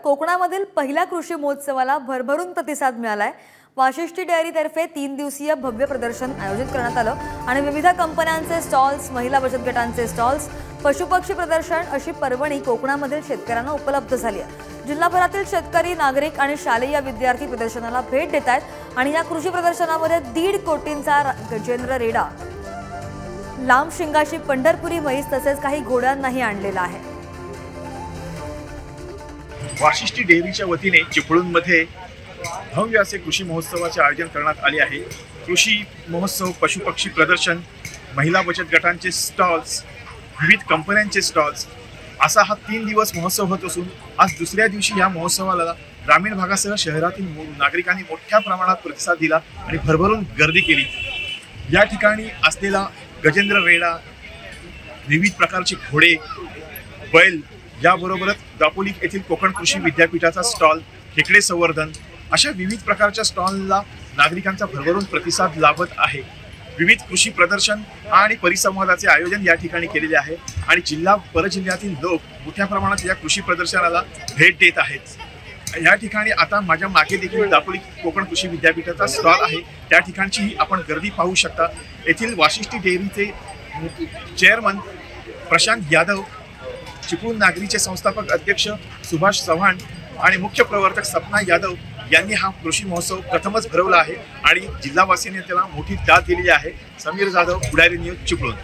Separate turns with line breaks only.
कोकणामधील पहिल्या कृषी महोत्सवाला भरभरून प्रतिसाद मिळालाय। वाशिष्ठी डेअरीतर्फे 3 दिवसीय भव्य प्रदर्शन आयोजित करण्यात आलं आणि विविध कंपन्यांचे स्टॉल्स, महिला बचत गटांचे स्टॉल्स, पशुपक्षी प्रदर्शन अशी पर्वणी कोकणामधील शेतकऱ्यांना उपलब्ध झाली आहे। जिल्हाभरातील शेतकरी, नागरिक आणि शालेय विद्यार्थी प्रदर्शनाला भेट देत आहेत आणि या कृषी प्रदर्शनामध्ये 1.5 कोटींचा गजेंद्र रेडा, लांब शिंगाची पंढरपुरी म्हैस तसेच काही घोड्यांनाही आणलेला आहे।
वाशिष्ठी डेअरीच्या वतीने चिपळूणमध्ये भव्य असे कृषी महोत्सवाचे आयोजन करण्यात आले आहे। कृषी महोत्सव, पशुपक्षी प्रदर्शन, महिला बचत गटांचे स्टॉल्स, विविध कंपन्यांचे स्टॉल्स असा हा 3 दिवस महोत्सव होत असून आज दुसऱ्या दिवशी या महोत्सवाला ग्रामीण भागासह शहरातील नागरिकांनी मोठ्या प्रमाणात प्रतिसाद दिला आणि भरभरून गर्दी केली। या ठिकाणी असलेला गजेंद्र रेडा, विविध प्रकारचे घोडे, बैल, याबरोबरच दापोली येथील कोकण कृषी विद्यापीठाचा स्टॉल, खेकडे संवर्धन अशा विविध प्रकारच्या स्टॉलला नागरिकांचा भरभरून प्रतिसाद लाभत आहे। विविध कृषी प्रदर्शन आणि परिसंवादाचे आयोजन या ठिकाणी केलेले आहे आणि जिल्हा परजिल्ह्यातील लोक मोठ्या प्रमाणात या कृषी प्रदर्शनाला भेट देत आहेत। या ठिकाणी आता माझ्या मागे देखील दापोली कोकण कृषी विद्यापीठाचा स्टॉल आहे, त्या ठिकाणची आपण गर्दी पाहू शकता। येथील वाशिष्ठी डेअरीचे चेअरमन प्रशांत यादव, चिपळूण नागरीचे संस्थापक अध्यक्ष सुभाष चव्हाण आणि मुख्य प्रवर्तक सपना यादव यांनी हा कृषी महोत्सव प्रथमच भरवला आहे आणि जिल्हावासीयांनी त्याला मोठी दाद दिलेली आहे। समीर जाधव, पुढारी न्यूज, चिपळूण।